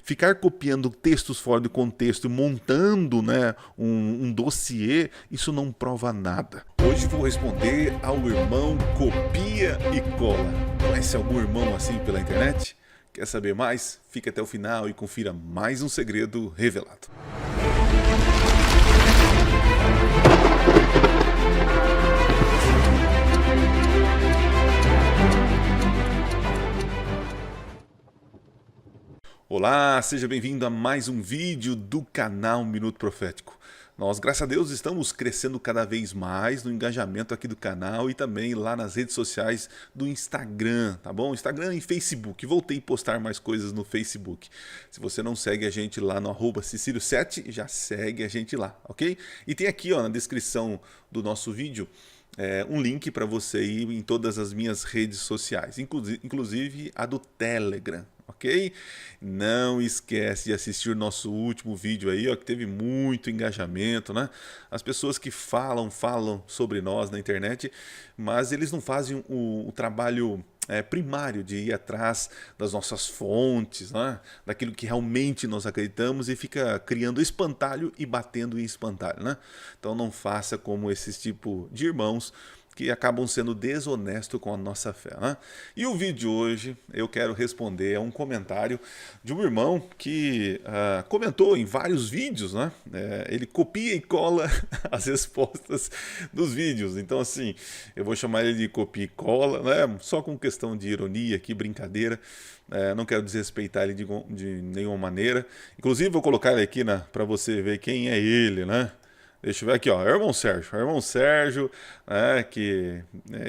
ficar copiando textos fora do contexto e montando, né, um dossiê, isso não prova nada. Hoje vou responder ao irmão copia e cola. Conhece algum irmão assim pela internet? Quer saber mais? Fique até o final e confira mais um segredo revelado. Olá, seja bem-vindo a mais um vídeo do canal Minuto Profético. Nós, graças a Deus, estamos crescendo cada vez mais no engajamento aqui do canal e também lá nas redes sociais do Instagram, tá bom? Instagram e Facebook. Voltei a postar mais coisas no Facebook. Se você não segue a gente lá no @Cicílio7, já segue a gente lá, ok? E tem aqui, ó, na descrição do nosso vídeo, um link para você ir em todas as minhas redes sociais, inclusive a do Telegram. Ok? Não esquece de assistir o nosso último vídeo aí, ó, que teve muito engajamento, né? As pessoas que falam sobre nós na internet, mas eles não fazem o trabalho primário de ir atrás das nossas fontes, né? Daquilo que realmente nós acreditamos e fica criando espantalho e batendo em espantalho, né? Então não faça como esses tipo de irmãos que acabam sendo desonestos com a nossa fé, né? E o vídeo de hoje eu quero responder a um comentário de um irmão que comentou em vários vídeos, né? Ele copia e cola as respostas dos vídeos. Então assim, eu vou chamar ele de copia e cola, né? Só com questão de ironia aqui, brincadeira. Não quero desrespeitar ele de nenhuma maneira. Inclusive vou colocar ele aqui para você ver quem é ele, né? Deixa eu ver aqui, ó, irmão Sérgio,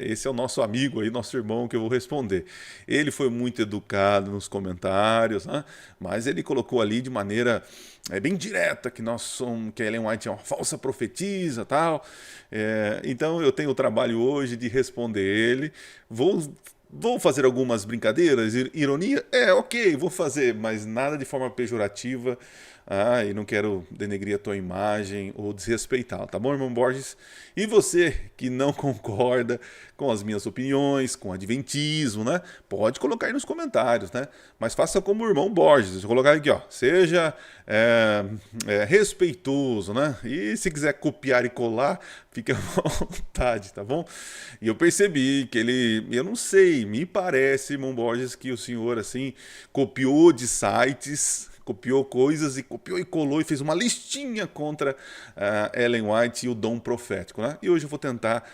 esse é o nosso amigo aí, nosso irmão que eu vou responder. Ele foi muito educado nos comentários, né? Mas ele colocou ali de maneira bem direta que que a Ellen White é uma falsa profetisa, tal. Então eu tenho o trabalho hoje de responder ele. Vou fazer algumas brincadeiras, ironia? Ok, vou fazer, mas nada de forma pejorativa. E não quero denegrir a tua imagem ou desrespeitá-la, tá bom, irmão Borges? E você que não concorda com as minhas opiniões, com o adventismo, né? Pode colocar aí nos comentários, né? Mas faça como o irmão Borges, deixa eu colocar aqui, ó. Seja respeitoso, né? E se quiser copiar e colar, fique à vontade, tá bom? E eu percebi que eu não sei, me parece, irmão Borges, que o senhor, assim, copiou de sites, copiou coisas e copiou e colou e fez uma listinha contra Ellen White e o dom profético, né? E hoje eu vou tentar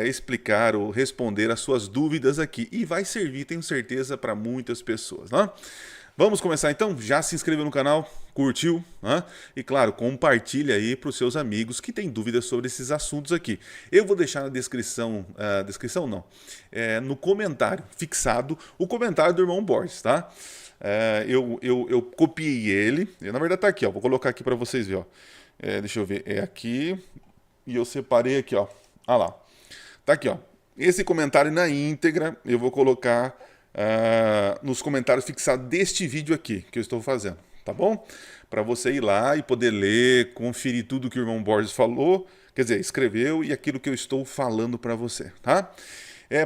explicar ou responder as suas dúvidas aqui. E vai servir, tenho certeza, para muitas pessoas, né? Vamos começar então? Já se inscreveu no canal? Curtiu? Né? E claro, compartilha aí para os seus amigos que têm dúvidas sobre esses assuntos aqui. Eu vou deixar na descrição, no comentário fixado, o comentário do irmão Borges, tá? Eu copiei ele, na verdade tá aqui, ó, vou colocar aqui para vocês verem, ó. Deixa eu ver, é aqui, e eu separei aqui, ó, lá, tá aqui, ó, esse comentário na íntegra eu vou colocar nos comentários fixados deste vídeo aqui, que eu estou fazendo, tá bom? Para você ir lá e poder ler, conferir tudo que o irmão Borges falou, quer dizer, escreveu e aquilo que eu estou falando para você, tá?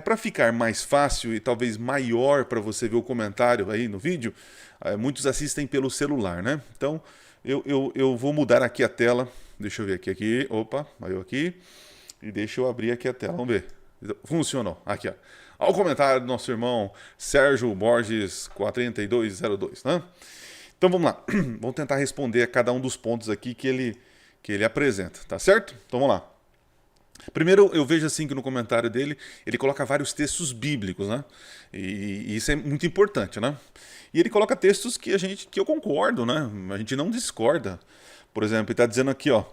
Para ficar mais fácil e talvez maior para você ver o comentário aí no vídeo, muitos assistem pelo celular, né? Então eu vou mudar aqui a tela, deixa eu ver aqui, opa, eu aqui, e deixa eu abrir aqui a tela, vamos ver, funcionou, aqui ó. Olha o comentário do nosso irmão Sérgio Borges 43202, né? Então vamos lá, vamos tentar responder a cada um dos pontos aqui que ele apresenta, tá certo? Então vamos lá. Primeiro, eu vejo assim que no comentário dele, ele coloca vários textos bíblicos, né? E isso é muito importante, né? E ele coloca textos que eu concordo, né? A gente não discorda. Por exemplo, ele está dizendo aqui, ó,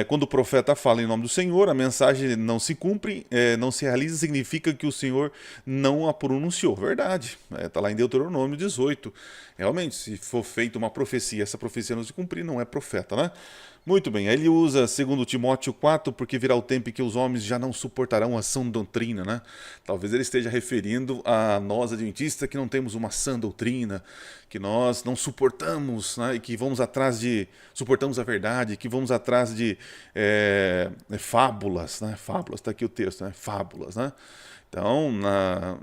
quando o profeta fala em nome do Senhor, a mensagem não se cumpre, não se realiza, significa que o Senhor não a pronunciou. Verdade. Está lá em Deuteronômio 18. Realmente, se for feita uma profecia, essa profecia não se cumprir, não é profeta, né? Muito bem, aí ele usa 2 Timóteo 4, porque virá o tempo em que os homens já não suportarão a sã doutrina, né? Talvez ele esteja referindo a nós adventistas que não temos uma sã doutrina, que nós não suportamos, né? E que vamos atrás suportamos a verdade, que vamos atrás de fábulas, né? Fábulas, está aqui o texto, né? Fábulas, né? Então,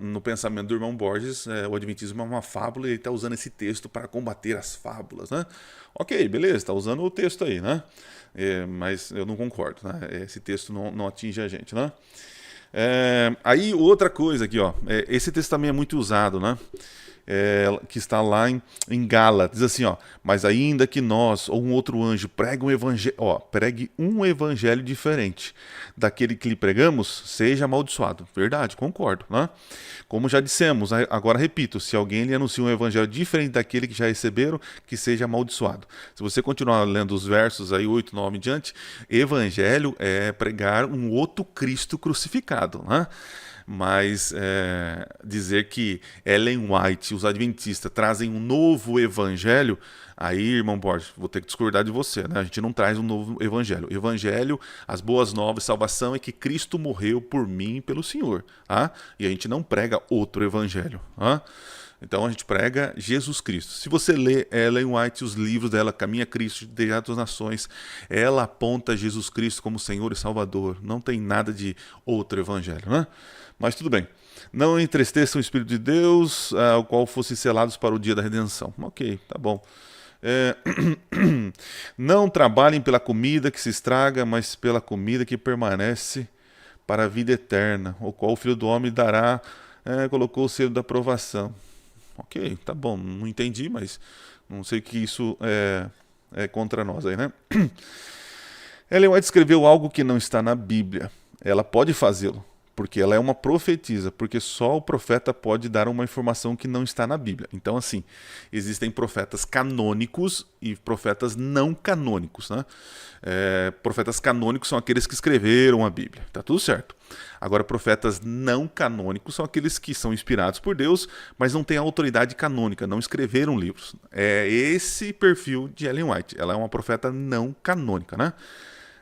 no pensamento do irmão Borges, o Adventismo é uma fábula e ele está usando esse texto para combater as fábulas, né? Ok, beleza, está usando o texto aí, né? Mas eu não concordo, né? Esse texto não atinge a gente, né? Aí outra coisa aqui, ó, esse texto também é muito usado, né? Que está lá em Gálatas, diz assim, ó, mas ainda que nós ou um outro anjo pregue um evangelho diferente daquele que lhe pregamos, seja amaldiçoado. Verdade, concordo, né? Como já dissemos, agora repito, se alguém lhe anuncia um evangelho diferente daquele que já receberam, que seja amaldiçoado. Se você continuar lendo os versos aí, 8, 9 em diante, evangelho é pregar um outro Cristo crucificado, né? Mas dizer que Ellen White e os adventistas trazem um novo evangelho, aí, irmão Borges, vou ter que discordar de você, né? A gente não traz um novo evangelho. O evangelho, as boas novas, salvação é que Cristo morreu por mim e pelo Senhor, tá? E a gente não prega outro evangelho, tá? Então a gente prega Jesus Cristo. Se você lê Ellen White, os livros dela, Caminho a Cristo, Teatro das Nações, ela aponta Jesus Cristo como Senhor e Salvador. Não tem nada de outro evangelho, né? Mas tudo bem. Não entristeçam o Espírito de Deus, ao qual fossem selados para o dia da redenção. Ok, tá bom. Não trabalhem pela comida que se estraga, mas pela comida que permanece para a vida eterna, o qual o Filho do Homem dará, colocou o selo da aprovação. Ok, tá bom, não entendi, mas não sei que isso é contra nós aí, né? Ellen White escreveu algo que não está na Bíblia. Ela pode fazê-lo, porque ela é uma profetisa, porque só o profeta pode dar uma informação que não está na Bíblia. Então, assim, existem profetas canônicos e profetas não canônicos, né? Profetas canônicos são aqueles que escreveram a Bíblia, tá tudo certo. Agora, profetas não canônicos são aqueles que são inspirados por Deus, mas não têm autoridade canônica, não escreveram livros. É esse perfil de Ellen White. Ela é uma profeta não canônica, né?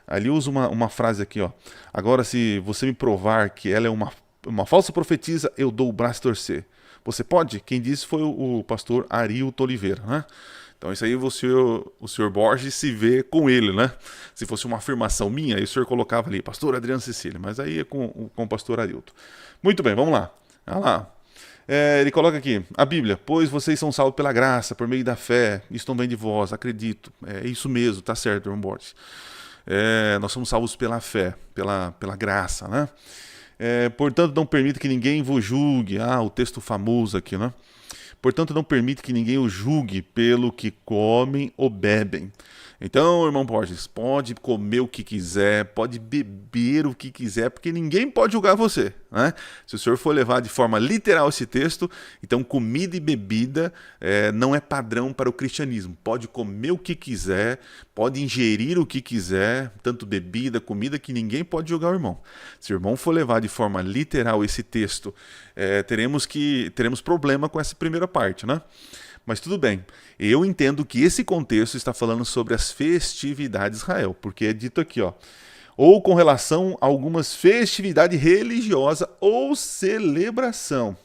Ali usa uma frase aqui, ó. Agora, se você me provar que ela é uma falsa profetisa, eu dou o braço a torcer. Você pode? Quem disse foi o pastor Arilton Oliveira, né? Então isso aí o senhor Borges se vê com ele, né? Se fosse uma afirmação minha, aí o senhor colocava ali, pastor Adriano Cecília, mas aí é com o pastor Arilton. Muito bem, vamos lá. Olha lá. Ele coloca aqui, a Bíblia, pois vocês são salvos pela graça, por meio da fé, isto não vem de vós, acredito. É isso mesmo, tá certo, irmão Borges. Nós somos salvos pela fé, pela graça, né? Portanto, não permita que ninguém vos julgue. O texto famoso aqui, né? Portanto, não permita que ninguém o julgue pelo que comem ou bebem. Então, irmão Borges, pode comer o que quiser, pode beber o que quiser, porque ninguém pode julgar você, né? Se o senhor for levar de forma literal esse texto, então comida e bebida não é padrão para o cristianismo. Pode comer o que quiser, pode ingerir o que quiser, tanto bebida, comida, que ninguém pode julgar o irmão. Se o irmão for levar de forma literal esse texto, teremos problema com essa primeira parte, né? Mas tudo bem, eu entendo que esse contexto está falando sobre as festividades de Israel, porque é dito aqui, ó, ou com relação a algumas festividades religiosas ou celebração.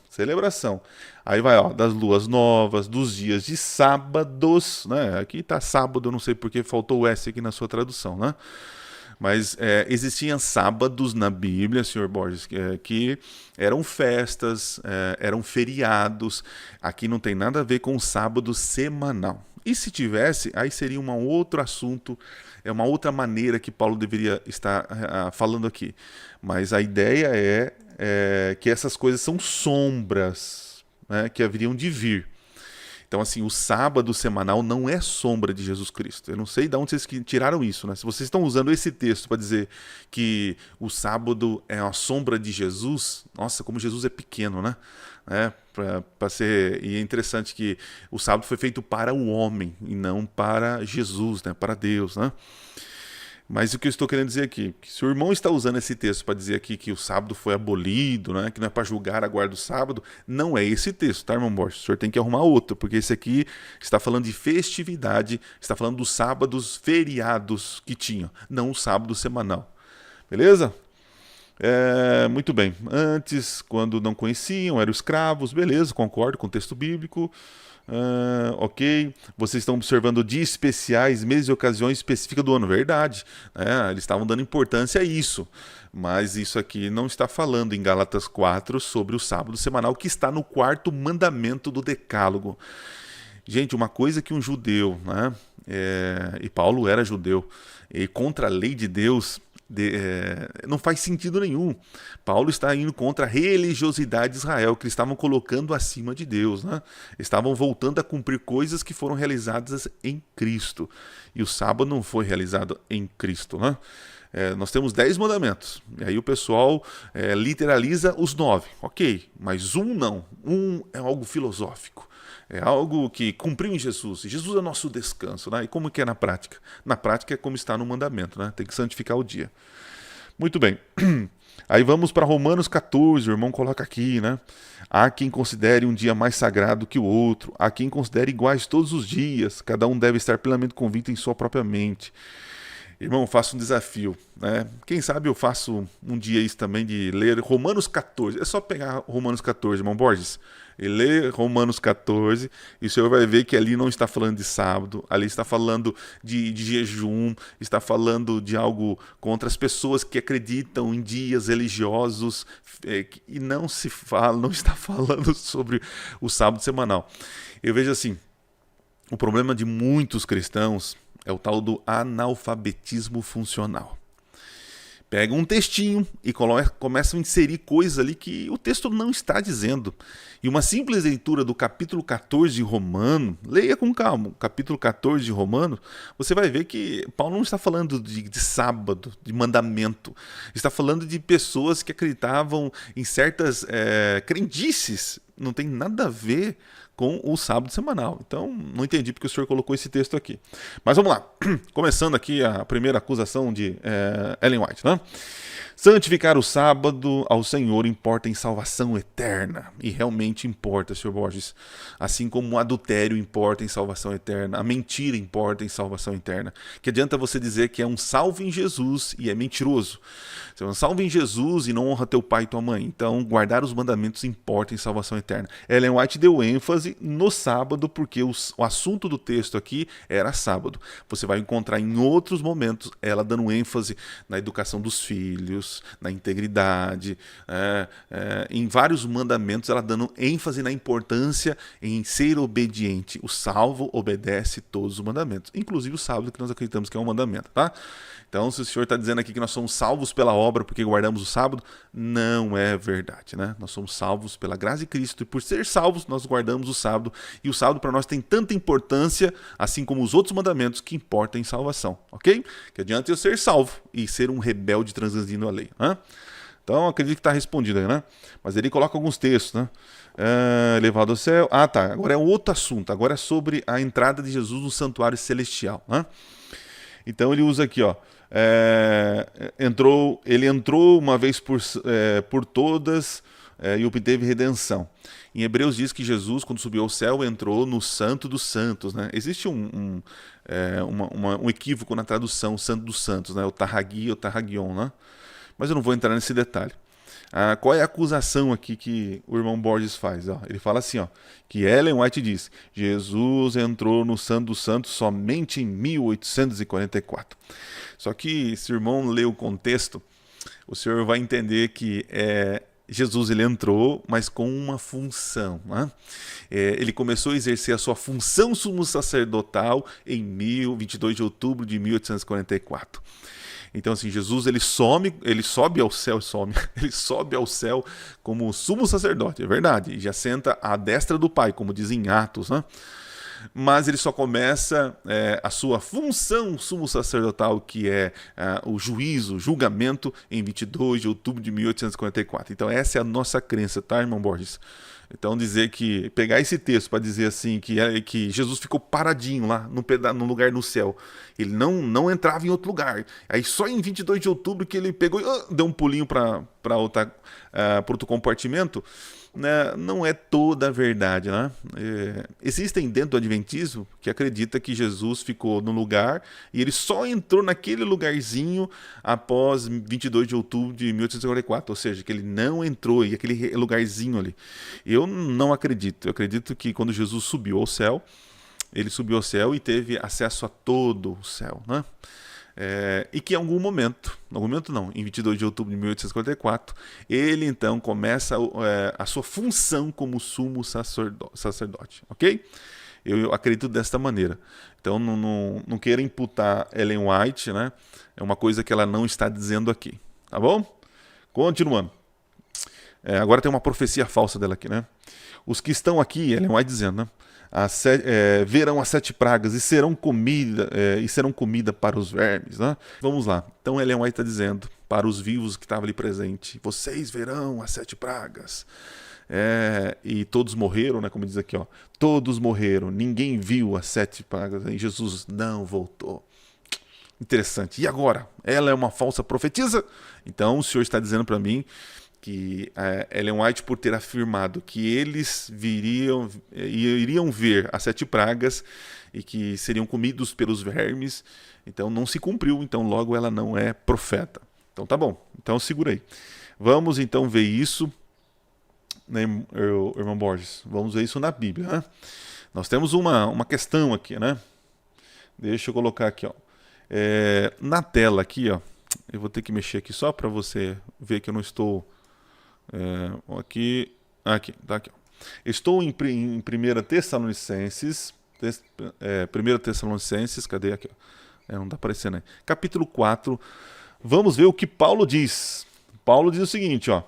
Aí vai, ó, das luas novas, dos dias de sábados, né? Aqui está sábado, eu não sei porque faltou o S aqui na sua tradução, né? Mas existiam sábados na Bíblia, senhor Borges, que eram festas, eram feriados. Aqui não tem nada a ver com o sábado semanal. E se tivesse, aí seria um outro assunto, uma outra maneira que Paulo deveria estar falando aqui. Mas a ideia é que essas coisas são sombras, né, que haveriam de vir. Então, assim, o sábado semanal não é sombra de Jesus Cristo. Eu não sei de onde vocês tiraram isso, né? Se vocês estão usando esse texto para dizer que o sábado é uma sombra de Jesus, nossa, como Jesus é pequeno, né? E é interessante que o sábado foi feito para o homem e não para Jesus, né? Para Deus, né? Mas o que eu estou querendo dizer aqui, que se o irmão está usando esse texto para dizer aqui que o sábado foi abolido, né, que não é para julgar a guarda do sábado, não é esse texto, tá, irmão Borges? O senhor tem que arrumar outro, porque esse aqui está falando de festividade, está falando dos sábados feriados que tinham, não o sábado semanal. Beleza? Muito bem. Antes, quando não conheciam, eram escravos, beleza, concordo com o texto bíblico. Ok, vocês estão observando dias especiais, meses e ocasiões específicas do ano. Verdade, né? Eles estavam dando importância a isso. Mas isso aqui não está falando em Gálatas 4 sobre o sábado semanal, que está no quarto mandamento do Decálogo. Gente, uma coisa que um judeu, né, e Paulo era judeu, e contra a lei de Deus, não faz sentido nenhum. Paulo está indo contra a religiosidade de Israel, que eles estavam colocando acima de Deus, né? Estavam voltando a cumprir coisas que foram realizadas em Cristo. E o sábado não foi realizado em Cristo, né? Nós temos 10 mandamentos, e aí o pessoal literaliza os 9, ok, mas um não, um é algo filosófico, é algo que cumpriu em Jesus, e Jesus é nosso descanso, né? E como que é na prática? Na prática é como está no mandamento, né? Tem que santificar o dia. Muito bem, aí vamos para Romanos 14, o irmão coloca aqui, né? Há quem considere um dia mais sagrado que o outro, há quem considere iguais todos os dias, cada um deve estar plenamente convicto em sua própria mente. Irmão, faço um desafio, né? Quem sabe eu faço um dia isso também de ler Romanos 14. É só pegar Romanos 14, irmão Borges, e ler Romanos 14, e o senhor vai ver que ali não está falando de sábado, ali está falando de jejum, está falando de algo contra as pessoas que acreditam em dias religiosos, e não está falando sobre o sábado semanal. Eu vejo assim, o problema de muitos cristãos é o tal do analfabetismo funcional. Pega um textinho e começa a inserir coisas ali que o texto não está dizendo. E uma simples leitura do capítulo 14 de Romanos, leia com calma, o capítulo 14 de Romanos, você vai ver que Paulo não está falando de sábado, de mandamento. Está falando de pessoas que acreditavam em certas crendices. Não tem nada a ver com o sábado semanal. Então, não entendi porque o senhor colocou esse texto aqui. Mas vamos lá. Começando aqui a primeira acusação de Ellen White, né? Santificar o sábado ao Senhor importa em salvação eterna. E realmente importa, Sr. Borges. Assim como o adultério importa em salvação eterna, a mentira importa em salvação eterna. Que adianta você dizer que é um salvo em Jesus e é mentiroso? Você é um salvo em Jesus e não honra teu pai e tua mãe. Então, guardar os mandamentos importa em salvação eterna. Ellen White deu ênfase no sábado porque o assunto do texto aqui era sábado. Você vai encontrar em outros momentos ela dando ênfase na educação dos filhos, na integridade, em vários mandamentos ela dando ênfase na importância em ser obediente. O salvo obedece todos os mandamentos, inclusive o sábado, que nós acreditamos que é um mandamento, tá? Então, se o senhor está dizendo aqui que nós somos salvos pela obra porque guardamos o sábado, não é verdade, né? Nós somos salvos pela graça de Cristo e por ser salvos nós guardamos o sábado, e o sábado para nós tem tanta importância, assim como os outros mandamentos, que importam em salvação, ok? Que adianta eu ser salvo e ser um rebelde transgredindo a lei, né? Então, acredito que está respondido aí, né? Mas ele coloca alguns textos, né? Elevado ao céu. Ah, tá. Agora é outro assunto. Agora é sobre a entrada de Jesus no santuário celestial, né? Então ele usa aqui, ó. Ele entrou uma vez por todas e obteve redenção. Em Hebreus diz que Jesus, quando subiu ao céu, entrou no Santo dos Santos, né? Existe um equívoco na tradução, Santo dos Santos, né? O Tarragi ou Tarragion, né? Mas eu não vou entrar nesse detalhe. Qual é a acusação aqui que o irmão Borges faz? Ó, ele fala assim, ó, que Ellen White diz: Jesus entrou no Santo dos Santos somente em 1844. Só que se o irmão lê o contexto, o senhor vai entender que Jesus ele entrou, mas com uma função, né? Ele começou a exercer a sua função sumo sacerdotal em 22 de outubro de 1844. Então, assim, Jesus ele sobe ao céu como sumo sacerdote, é verdade, e já senta à destra do Pai, como diz em Atos, né? Mas ele só começa a sua função sumo sacerdotal, que é o julgamento, em 22 de outubro de 1844. Então essa é a nossa crença, tá, irmão Borges? Então pegar esse texto para dizer assim que Jesus ficou paradinho lá no lugar no céu, ele não entrava em outro lugar, aí só em 22 de outubro que ele pegou e deu um pulinho para outro compartimento. né, não é toda a verdade, né? Existem dentro do Adventismo que acredita que Jesus ficou no lugar e ele só entrou naquele lugarzinho após 22 de outubro de 1854, ou seja, que ele não entrou e aquele lugarzinho ali. Eu não acredito. Eu acredito que quando Jesus subiu ao céu, ele subiu ao céu e teve acesso a todo o céu, né? E que em algum momento não, em 22 de outubro de 1854, ele então começa a sua função como sumo sacerdote, ok? Eu acredito desta maneira. Então não queira imputar Ellen White, né? É uma coisa que ela não está dizendo aqui, tá bom? Continuando. Agora tem uma profecia falsa dela aqui, né? Os que estão aqui, Ellen White dizendo, né? Verão as 7 pragas e serão comida para os vermes, né? Vamos lá. Então Ellen White está dizendo para os vivos que estavam ali presentes: vocês verão as 7 pragas. E todos morreram, né? Como diz aqui, ó, todos morreram. Ninguém viu as 7 pragas. E Jesus não voltou. Interessante. E agora? Ela é uma falsa profetisa? Então o Senhor está dizendo para mim que Ellen White, por ter afirmado que eles iriam ver as 7 pragas e que seriam comidos pelos vermes, então não se cumpriu, então logo ela não é profeta. Então tá bom, então segura aí. Vamos então ver isso, né, irmão Borges? Vamos ver isso na Bíblia, né? Nós temos uma questão aqui, né? Deixa eu colocar aqui, ó. Na tela aqui, ó. Eu vou ter que mexer aqui só para você ver que eu não estou... aqui, tá aqui. Estou em 1 Tessalonicenses, 1 Tessalonicenses, cadê aqui? Não está aparecendo aí. Capítulo 4, vamos ver o que Paulo diz. Paulo diz o seguinte, ó,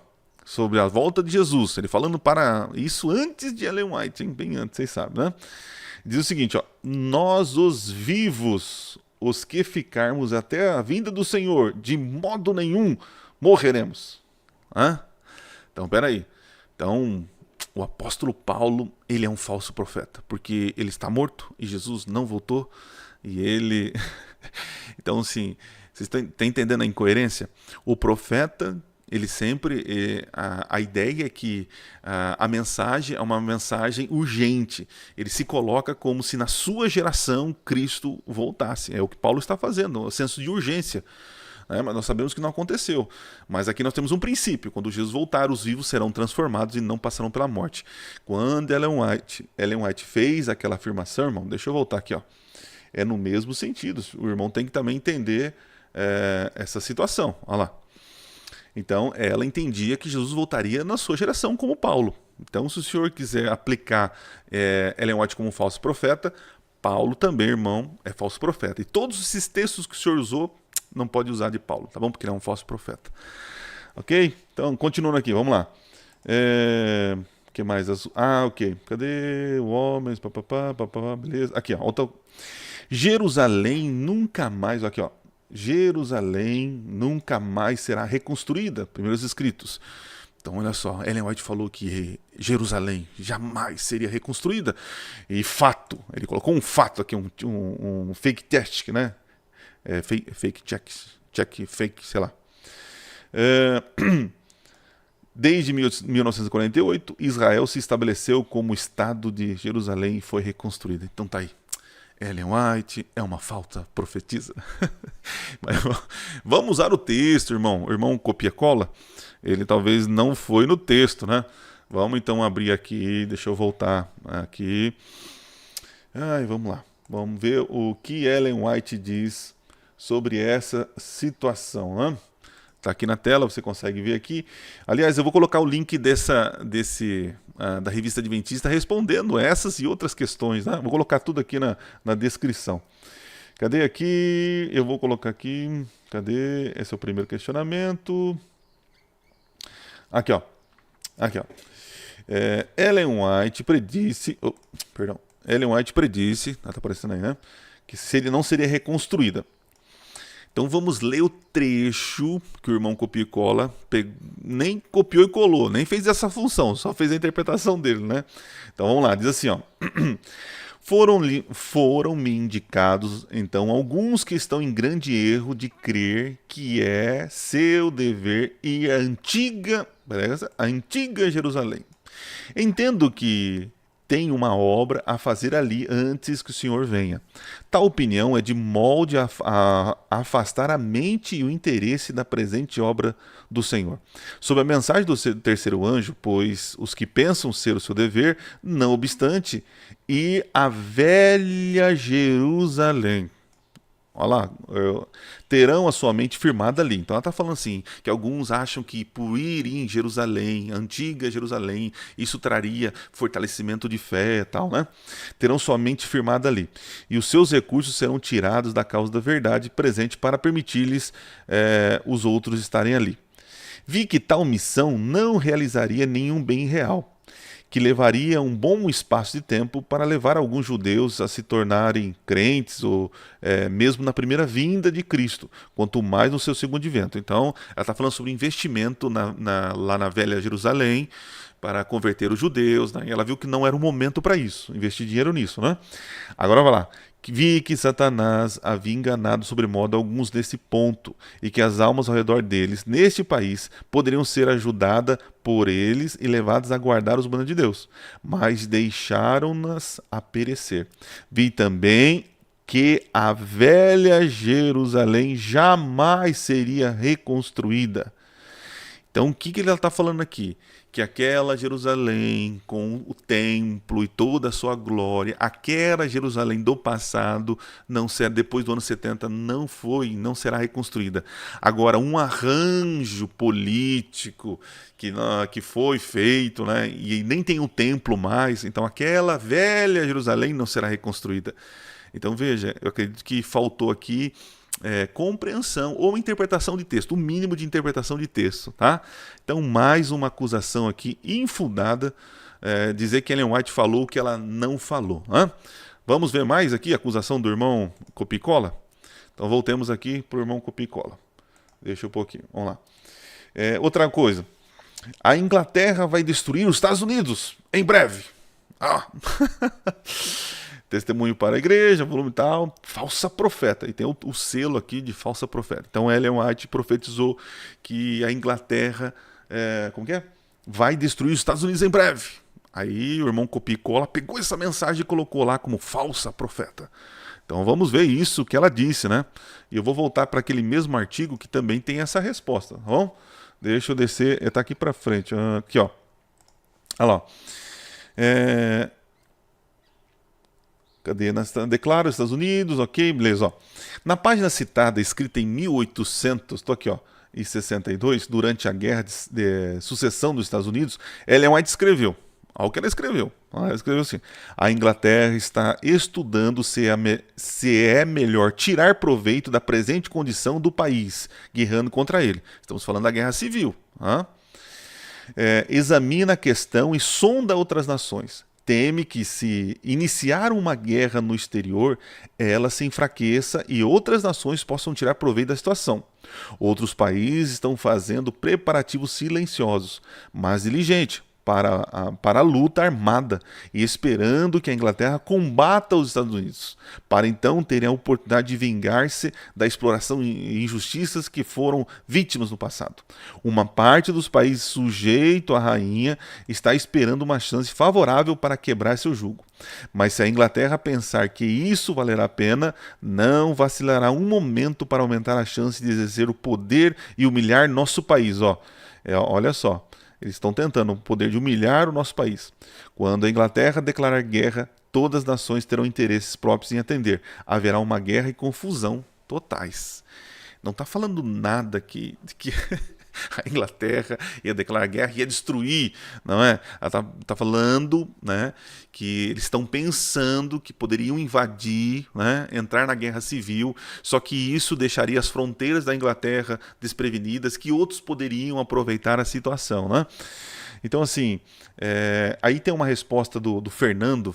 sobre a volta de Jesus, ele falando para isso antes de Ellen White, hein? Bem antes, vocês sabem, né? Diz o seguinte, ó, nós os vivos, os que ficarmos até a vinda do Senhor, de modo nenhum morreremos. Então, peraí. Então, o apóstolo Paulo, ele é um falso profeta, porque ele está morto e Jesus não voltou. E ele... Então, assim, vocês estão entendendo a incoerência? O profeta, ele sempre... A ideia é que a mensagem é uma mensagem urgente. Ele se coloca como se na sua geração Cristo voltasse. É o que Paulo está fazendo, o senso de urgência. Mas nós sabemos que não aconteceu. Mas aqui nós temos um princípio: quando Jesus voltar, os vivos serão transformados e não passarão pela morte. Quando Ellen White fez aquela afirmação, irmão, deixa eu voltar aqui, ó, é no mesmo sentido. O irmão tem que também entender essa situação. Olha lá. Então ela entendia que Jesus voltaria na sua geração, como Paulo. Então, se o senhor quiser aplicar Ellen White como um falso profeta, Paulo também, irmão, é falso profeta. E todos esses textos que o senhor usou, não pode usar de Paulo, tá bom? Porque ele é um falso profeta. Ok? Então, continuando aqui, vamos lá. O que mais? Ok. Cadê o homens? Beleza. Aqui, ó. Jerusalém nunca mais, aqui, ó. Jerusalém nunca mais será reconstruída. Primeiros escritos. Então, olha só, Ellen White falou que Jerusalém jamais seria reconstruída. E fato, ele colocou um fato aqui, um fake test, né? Fake check, fake, sei lá. Desde 1948, Israel se estabeleceu como Estado de Jerusalém e foi reconstruída. Então tá aí. Ellen White é uma falsa profetisa. Mas vamos usar o texto, irmão. O irmão copia-cola, ele talvez não foi no texto, né? Vamos então abrir aqui, deixa eu voltar aqui. Vamos lá. Vamos ver o que Ellen White diz sobre essa situação, né? Tá aqui na tela, você consegue ver aqui. Aliás, eu vou colocar o link da revista Adventista respondendo essas e outras questões, né? Vou colocar tudo aqui na descrição. Cadê aqui? Eu vou colocar aqui. Cadê? Esse é o primeiro questionamento. Aqui, ó. Ellen White predisse... Ellen White predisse... tá aparecendo aí, né? Que não seria reconstruída. Então vamos ler o trecho que o irmão copia e cola, nem copiou e colou, nem fez essa função, só fez a interpretação dele, né? Então vamos lá, diz assim, ó. Foram-me indicados, então, alguns que estão em grande erro de crer que é seu dever ir à antiga Jerusalém Entendo que tem uma obra a fazer ali antes que o Senhor venha. Tal opinião é de molde a afastar a mente e o interesse da presente obra do Senhor. Sob a mensagem do terceiro anjo, pois os que pensam ser o seu dever, não obstante, e a velha Jerusalém. Olha lá, terão a sua mente firmada ali. Então ela está falando assim, que alguns acham que por ir em Jerusalém, antiga Jerusalém, isso traria fortalecimento de fé e tal, né? Terão sua mente firmada ali. E os seus recursos serão tirados da causa da verdade presente para permitir-lhes os outros estarem ali. Vi que tal missão não realizaria nenhum bem real, que levaria um bom espaço de tempo para levar alguns judeus a se tornarem crentes, ou mesmo na primeira vinda de Cristo, quanto mais no seu segundo advento. Então, ela está falando sobre investimento lá na velha Jerusalém, para converter os judeus, né? E ela viu que não era o momento para isso, investir dinheiro nisso, né? Agora vai lá. Vi que Satanás havia enganado sobremodo alguns nesse ponto, e que as almas ao redor deles, neste país, poderiam ser ajudadas por eles e levadas a guardar os mandamentos de Deus, mas deixaram-nas a perecer. Vi também que a velha Jerusalém jamais seria reconstruída. Então, o que ele está falando aqui? Que aquela Jerusalém com o templo e toda a sua glória, aquela Jerusalém do passado, não será, depois do ano 70, não será reconstruída. Agora, um arranjo político que foi feito, né, e nem tem um templo mais, então aquela velha Jerusalém não será reconstruída. Então, veja, eu acredito que faltou aqui compreensão ou interpretação de texto, o mínimo de interpretação de texto, tá? Então, mais uma acusação aqui infundada, dizer que Ellen White falou o que ela não falou. Hein? Vamos ver mais aqui a acusação do irmão Copicola? Então, voltemos aqui para o irmão Copicola. Deixa um pouquinho, vamos lá. Outra coisa, a Inglaterra vai destruir os Estados Unidos em breve. Testemunho para a igreja, volume tal, falsa profeta. E tem o selo aqui de falsa profeta. Então Ellen White profetizou que a Inglaterra vai destruir os Estados Unidos em breve. Aí o irmão Copicola pegou essa mensagem e colocou lá como falsa profeta. Então vamos ver isso que ela disse, né? E eu vou voltar para aquele mesmo artigo que também tem essa resposta, tá bom? Deixa eu descer, está aqui para frente. Aqui, ó. Olha lá. Cadê? Declara os Estados Unidos, ok, beleza. Ó. Na página citada, escrita em 1800, estou aqui, ó, e 62, durante a Guerra de Sucessão dos Estados Unidos, Ellen White escreveu, olha o que ela escreveu. Ela escreveu assim: a Inglaterra está estudando se é melhor tirar proveito da presente condição do país, guerrando contra ele. Estamos falando da Guerra Civil. Examina a questão e sonda outras nações. Teme que, se iniciar uma guerra no exterior, ela se enfraqueça e outras nações possam tirar proveito da situação. Outros países estão fazendo preparativos silenciosos, mas diligentes, para a luta armada e esperando que a Inglaterra combata os Estados Unidos, para então terem a oportunidade de vingar-se da exploração e injustiças que foram vítimas no passado. Uma parte dos países sujeito à rainha está esperando uma chance favorável para quebrar seu jugo. Mas se a Inglaterra pensar que isso valerá a pena, não vacilará um momento para aumentar a chance de exercer o poder e humilhar nosso país. Olha só. Eles estão tentando o poder de humilhar o nosso país. Quando a Inglaterra declarar guerra, todas as nações terão interesses próprios em atender. Haverá uma guerra e confusão totais. Não está falando nada de que a Inglaterra ia declarar guerra e ia destruir, não é? Ela está falando, né, que eles estão pensando que poderiam invadir, né, entrar na guerra civil, só que isso deixaria as fronteiras da Inglaterra desprevenidas, que outros poderiam aproveitar a situação, né? Então, assim, aí tem uma resposta do Fernando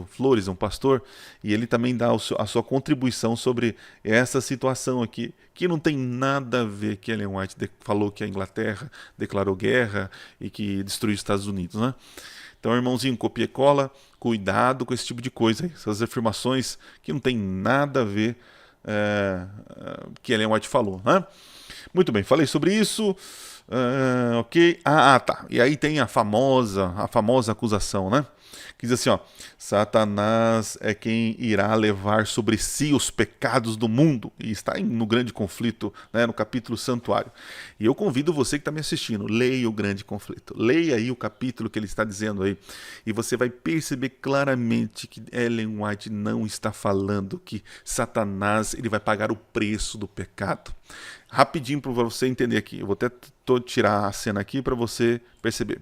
Flores, um pastor, e ele também dá a sua contribuição sobre essa situação aqui, que não tem nada a ver que Ellen White falou que a Inglaterra declarou guerra e que destruiu os Estados Unidos, né? Então, irmãozinho, copia e cola, cuidado com esse tipo de coisa, essas afirmações que não tem nada a ver que Ellen White falou, né? Muito bem, falei sobre isso. Ok. Tá. E aí tem a famosa acusação, né? Que diz assim, ó, Satanás é quem irá levar sobre si os pecados do mundo. E está no grande conflito, né, no capítulo Santuário. E eu convido você que está me assistindo, leia o grande conflito. Leia aí o capítulo que ele está dizendo aí. E você vai perceber claramente que Ellen White não está falando que Satanás ele vai pagar o preço do pecado. Rapidinho para você entender aqui. Eu vou até tirar a cena aqui para você perceber.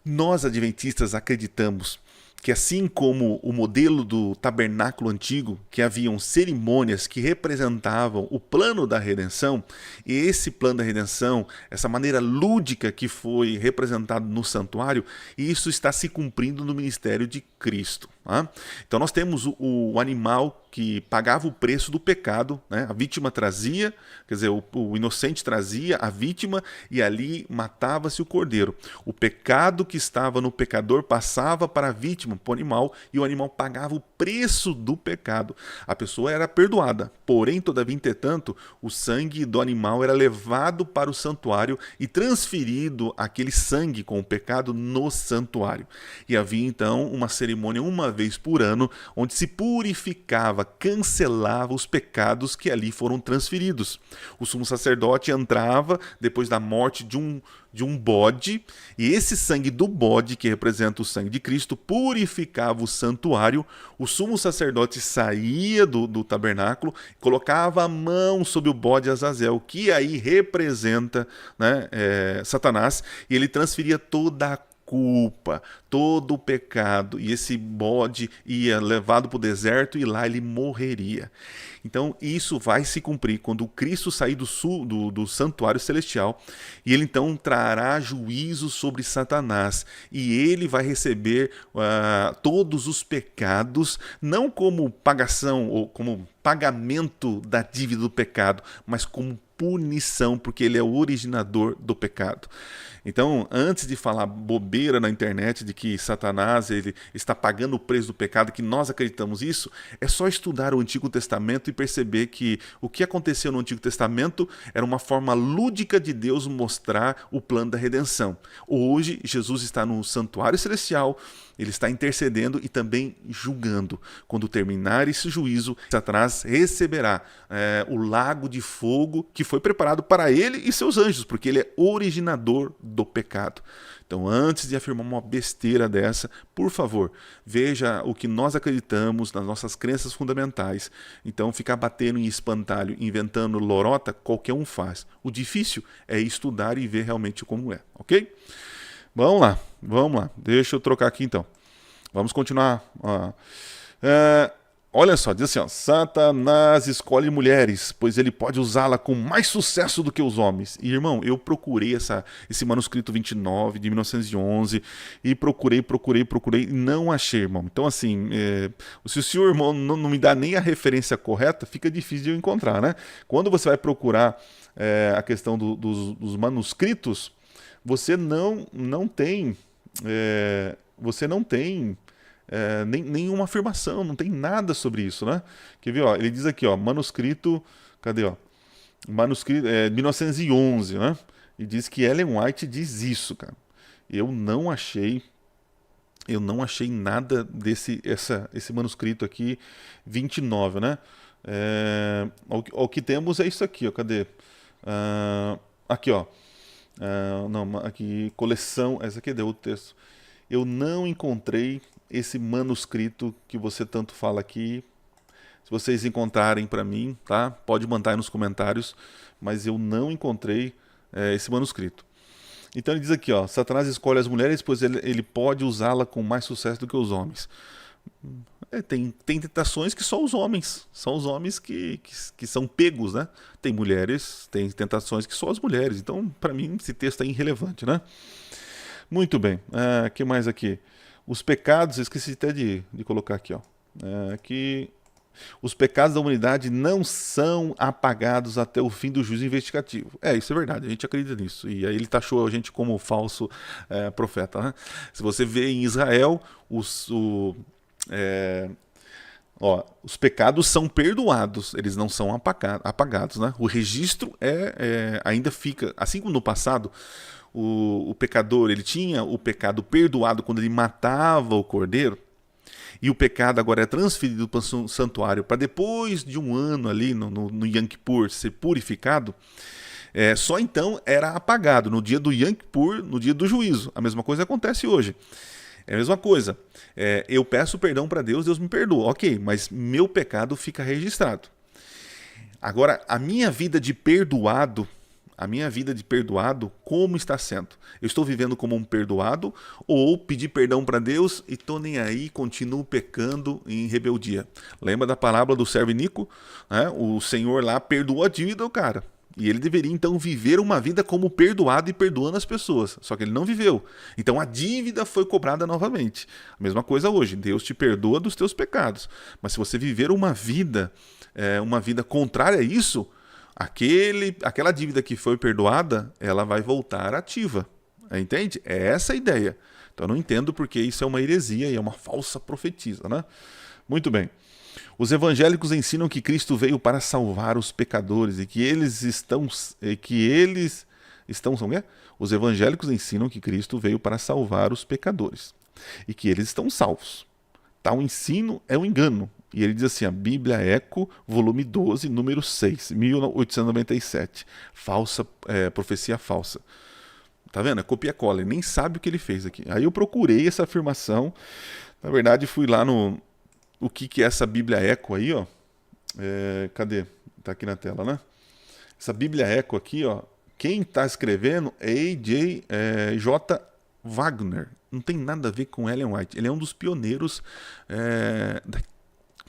Nós, adventistas, acreditamos que assim como o modelo do tabernáculo antigo, que haviam cerimônias que representavam o plano da redenção, e esse plano da redenção, essa maneira lúdica que foi representado no santuário, isso está se cumprindo no ministério de Cristo. Tá? Então nós temos o animal que pagava o preço do pecado, né? A vítima trazia, quer dizer, o inocente trazia a vítima e ali matava-se o cordeiro. O pecado que estava no pecador passava para a vítima, para o animal, e o animal pagava o preço do pecado. A pessoa era perdoada, porém, todavia, entretanto, o sangue do animal era levado para o santuário e transferido aquele sangue com o pecado no santuário. E havia então uma cerimônia uma vez por ano, onde se purificava, cancelava os pecados que ali foram transferidos. O sumo sacerdote entrava depois da morte de um bode, e esse sangue do bode, que representa o sangue de Cristo, purificava o santuário. O sumo sacerdote saía do tabernáculo, colocava a mão sobre o bode Azazel, que aí representa, né, Satanás, e ele transferia toda a culpa, todo o pecado, e esse bode ia levado para o deserto e lá ele morreria. Então isso vai se cumprir quando Cristo sair do santuário celestial, e ele então trará juízo sobre Satanás, e ele vai receber todos os pecados, não como pagação ou como pagamento da dívida do pecado, mas como punição, porque ele é o originador do pecado. Então, antes de falar bobeira na internet de que Satanás ele está pagando o preço do pecado, que nós acreditamos isso, é só estudar o Antigo Testamento e perceber que o que aconteceu no Antigo Testamento era uma forma lúdica de Deus mostrar o plano da redenção. Hoje, Jesus está no santuário celestial, ele está intercedendo e também julgando. Quando terminar esse juízo, Satanás receberá o lago de fogo que foi preparado para ele e seus anjos, porque ele é originador do pecado. Então, antes de afirmar uma besteira dessa, por favor, veja o que nós acreditamos nas nossas crenças fundamentais. Então, ficar batendo em espantalho, inventando lorota, qualquer um faz. O difícil é estudar e ver realmente como é, ok? Vamos lá. Deixa eu trocar aqui então. Vamos continuar. Olha só, diz assim, ó, Satanás escolhe mulheres, pois ele pode usá-la com mais sucesso do que os homens. E, irmão, eu procurei esse manuscrito 29 de 1911 e procurei, e não achei, irmão. Então, assim, se o senhor, irmão, não me dá nem a referência correta, fica difícil de eu encontrar, né? Quando você vai procurar a questão dos manuscritos, você não tem nenhuma afirmação, não tem nada sobre isso, né? Quer ver, ó, ele diz aqui, ó, manuscrito, cadê, ó? Manuscrito, 1911, né? E diz que Ellen White diz isso, cara. Eu não achei nada esse manuscrito aqui, 29, né? O que temos é isso aqui, ó, cadê? Aqui, ó. Não, aqui, coleção, essa aqui deu o texto. Eu não encontrei esse manuscrito que você tanto fala aqui. Se vocês encontrarem para mim, tá? Pode mandar aí nos comentários, mas eu não encontrei esse manuscrito. Então ele diz aqui, ó, Satanás escolhe as mulheres, pois ele pode usá-la com mais sucesso do que os homens. Tem tentações que são os homens que são pegos, né? Tem mulheres, tem tentações que só as mulheres. Então, para mim, esse texto é irrelevante, né? Muito bem. Que mais aqui? Os pecados, esqueci até de colocar aqui, ó. Aqui, os pecados da humanidade não são apagados até o fim do juízo investigativo. Isso é verdade, a gente acredita nisso. E aí ele taxou a gente como falso profeta, né? Se você vê em Israel, Ó, os pecados são perdoados, eles não são apagados, né? O registro ainda fica, assim como no passado, o pecador ele tinha o pecado perdoado quando ele matava o cordeiro, e o pecado agora é transferido para o santuário para depois de um ano ali no Yom Kippur ser purificado. Só então era apagado no dia do Yom Kippur, no dia do juízo. A mesma coisa acontece hoje. É a mesma coisa. Eu peço perdão para Deus, Deus me perdoa. Ok, mas meu pecado fica registrado. Agora, a minha vida de perdoado, como está sendo? Eu estou vivendo como um perdoado ou pedi perdão para Deus e estou nem aí, continuo pecando em rebeldia? Lembra da parábola do servo Nico? O Senhor lá perdoou a dívida do cara. E ele deveria então viver uma vida como perdoado e perdoando as pessoas. Só que ele não viveu. Então a dívida foi cobrada novamente. A mesma coisa hoje. Deus te perdoa dos teus pecados. Mas se você viver uma vida contrária a isso, aquela dívida que foi perdoada, ela vai voltar ativa. Entende? É essa a ideia. Então eu não entendo porque isso é uma heresia e é uma falsa profetisa, né? Muito bem. Os evangélicos ensinam que Cristo veio para salvar os pecadores e que eles estão são o quê? Os evangélicos ensinam que Cristo veio para salvar os pecadores e que eles estão salvos. Tal ensino é um engano. E ele diz assim, a Bíblia Eco, volume 12, número 6, 1897. Profecia falsa. Tá vendo? É copia e cola. Ele nem sabe o que ele fez aqui. Aí eu procurei essa afirmação. Na verdade, fui lá o que é essa Bíblia Eco aí, ó. Cadê? Tá aqui na tela, né? Essa Bíblia Eco aqui, ó. Quem tá escrevendo é J. Wagner. Não tem nada a ver com Ellen White. Ele é um dos pioneiros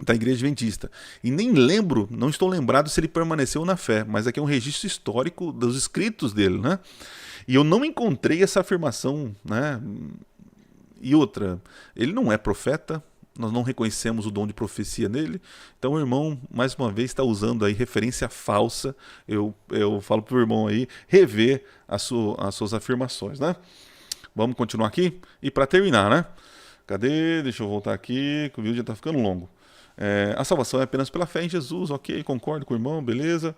da Igreja Adventista. E nem lembro, não estou lembrado se ele permaneceu na fé, mas aqui é um registro histórico dos escritos dele, né? E eu não encontrei essa afirmação, né? E outra, ele não é profeta, nós não reconhecemos o dom de profecia nele, então o irmão, mais uma vez, está usando aí referência falsa. Eu falo para o irmão aí rever as suas afirmações, né? Vamos continuar aqui? E para terminar, né? Cadê? Deixa eu voltar aqui, que o vídeo já está ficando longo. A salvação é apenas pela fé em Jesus, ok, concordo com o irmão, beleza.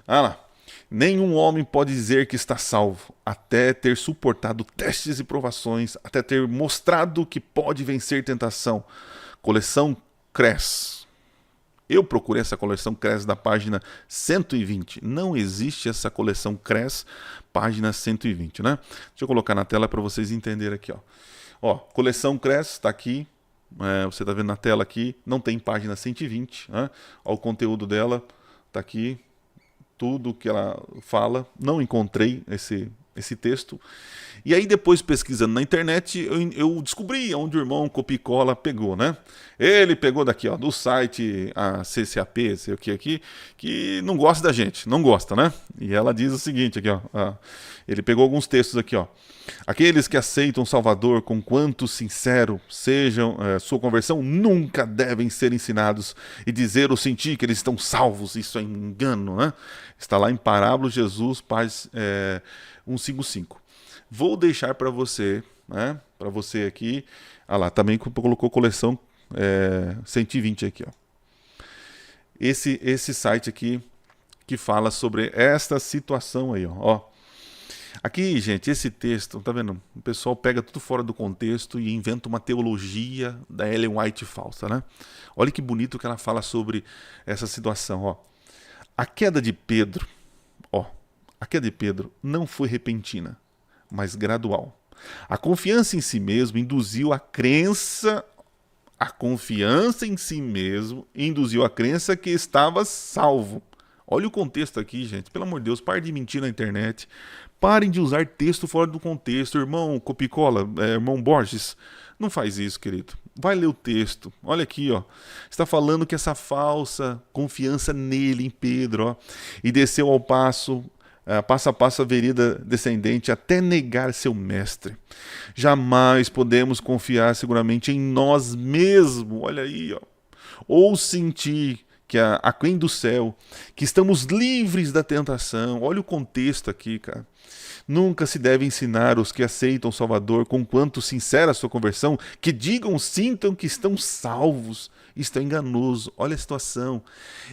Lá. Nenhum homem pode dizer que está salvo até ter suportado testes e provações, até ter mostrado que pode vencer tentação. Coleção Cres. Eu procurei essa coleção Cres da página 120. Não existe essa coleção Cres, página 120, né? Deixa eu colocar na tela para vocês entenderem aqui, ó. Coleção Cres está aqui. Você está vendo na tela aqui. Não tem página 120, né? Ó, o conteúdo dela está aqui. Tudo que ela fala, não encontrei esse texto. E aí depois pesquisando na internet, eu descobri onde o irmão Copicola pegou, né? Ele pegou daqui, ó, do site CCAP, sei o que aqui, que não gosta da gente, não gosta, né? E ela diz o seguinte aqui, ó, ele pegou alguns textos aqui, ó. Aqueles que aceitam o Salvador com quanto sincero sejam sua conversão, nunca devem ser ensinados e dizer ou sentir que eles estão salvos. Isso é engano, né? Está lá em Parábola Jesus, página 155. Vou deixar para você, né? Para você aqui. Lá, também colocou coleção 120 aqui, ó. Esse site aqui que fala sobre esta situação aí, ó. Aqui, gente, esse texto, tá vendo? O pessoal pega tudo fora do contexto e inventa uma teologia da Ellen White falsa, né? Olha que bonito que ela fala sobre essa situação, ó. A queda de Pedro não foi repentina, mas gradual. A confiança em si mesmo induziu a crença que estava salvo. Olha o contexto aqui, gente. Pelo amor de Deus, pare de mentir na internet. Parem de usar texto fora do contexto. Irmão Copicola, irmão Borges, não faz isso, querido. Vai ler o texto. Olha aqui, ó. Está falando que essa falsa confiança nele, em Pedro, ó, e desceu ao passo a passo a vereda descendente até negar seu mestre. Jamais podemos confiar seguramente em nós mesmos. Olha aí, ó. Ou sentir que aquém do céu, que estamos livres da tentação. Olha o contexto aqui, cara. Nunca se deve ensinar os que aceitam o Salvador, conquanto sincera a sua conversão, que digam, sintam que estão salvos. Isto é enganoso. Olha a situação.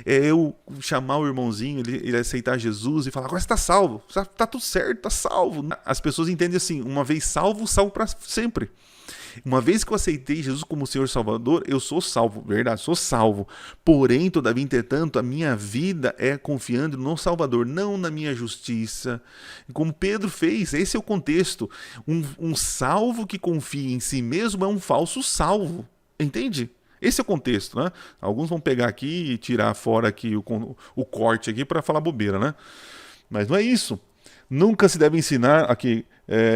É eu chamar o irmãozinho, ele aceitar Jesus e falar, agora você está salvo, está tudo certo, está salvo. As pessoas entendem assim, uma vez salvo, salvo para sempre. Uma vez que eu aceitei Jesus como Senhor Salvador, eu sou salvo, verdade, sou salvo. Porém, todavia, entretanto, a minha vida é confiando no Salvador, não na minha justiça. Como Pedro fez, esse é o contexto. Um salvo que confia em si mesmo é um falso salvo, entende? Esse é o contexto, né? Alguns vão pegar aqui e tirar fora aqui o corte aqui para falar bobeira, né? Mas não é isso. Nunca se deve ensinar aqui,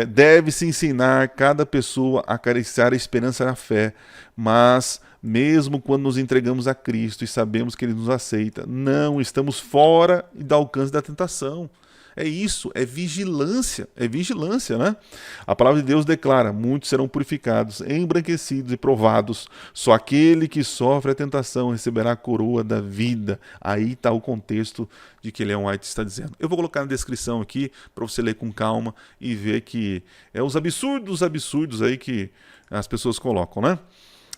deve-se ensinar cada pessoa a acariciar a esperança na fé, mas mesmo quando nos entregamos a Cristo e sabemos que Ele nos aceita, não estamos fora do alcance da tentação. É isso, é vigilância, né? A palavra de Deus declara, muitos serão purificados, embranquecidos e provados, só aquele que sofre a tentação receberá a coroa da vida. Aí está o contexto de que Ellen White está dizendo. Eu vou colocar na descrição aqui, para você ler com calma e ver que é os absurdos aí que as pessoas colocam, né?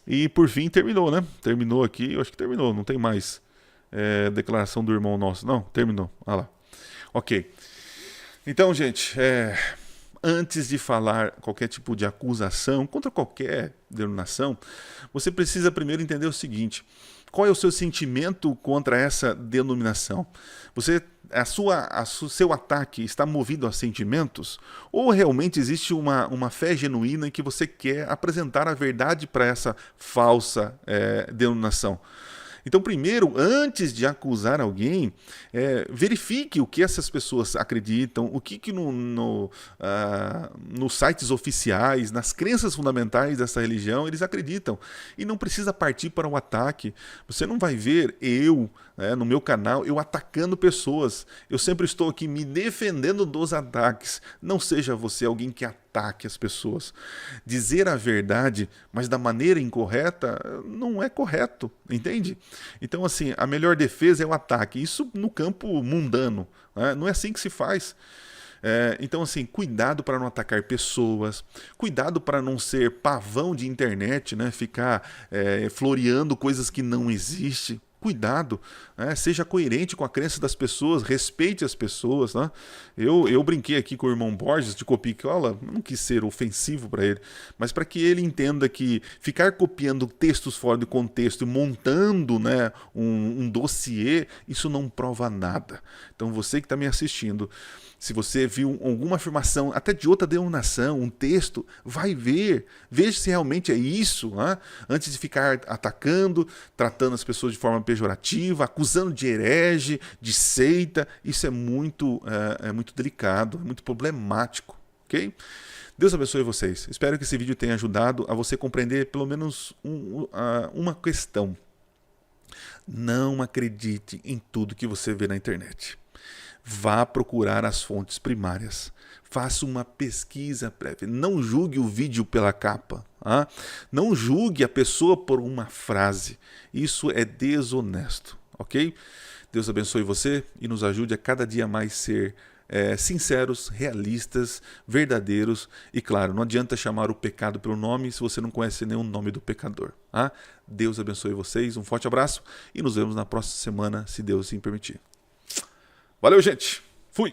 E por fim terminou, né? Terminou aqui, eu acho que terminou, não tem mais declaração do irmão nosso. Não, terminou, olha lá. Ok. Então, gente, antes de falar qualquer tipo de acusação contra qualquer denominação, você precisa primeiro entender o seguinte: qual é o seu sentimento contra essa denominação? Seu ataque está movido a sentimentos? Ou realmente existe uma fé genuína em que você quer apresentar a verdade para essa falsa denominação? Então, primeiro, antes de acusar alguém, verifique o que essas pessoas acreditam, o que nos sites oficiais, nas crenças fundamentais dessa religião, eles acreditam. E não precisa partir para o ataque. Você não vai ver no meu canal, eu atacando pessoas. Eu sempre estou aqui me defendendo dos ataques. Não seja você alguém que ataque as pessoas. Dizer a verdade, mas da maneira incorreta, não é correto, entende? Então, assim, a melhor defesa é o ataque. Isso no campo mundano, né? Não é assim que se faz. Então, assim, cuidado para não atacar pessoas, cuidado para não ser pavão de internet, né? Ficar floreando coisas que não existem. Cuidado, seja coerente com a crença das pessoas, respeite as pessoas. Né? Eu brinquei aqui com o irmão Borges de copia e cola, não quis ser ofensivo para ele, mas para que ele entenda que ficar copiando textos fora de contexto e montando, né, um dossiê, isso não prova nada. Então você que está me assistindo, se você viu alguma afirmação, até de outra denominação, um texto, vai ver. Veja se realmente é isso, né? Antes de ficar atacando, tratando as pessoas de forma pejorativa, acusando de herege, de seita. Isso é muito delicado, é muito problemático. Ok? Deus abençoe vocês. Espero que esse vídeo tenha ajudado a você compreender pelo menos uma questão. Não acredite em tudo que você vê na internet. Vá procurar as fontes primárias. Faça uma pesquisa prévia. Não julgue o vídeo pela capa. Não julgue a pessoa por uma frase. Isso é desonesto, ok? Deus abençoe você e nos ajude a cada dia mais ser sinceros, realistas, verdadeiros. E claro, não adianta chamar o pecado pelo nome se você não conhece nenhum nome do pecador. Deus abençoe vocês, um forte abraço e nos vemos na próxima semana, se Deus assim permitir. Valeu, gente. Fui.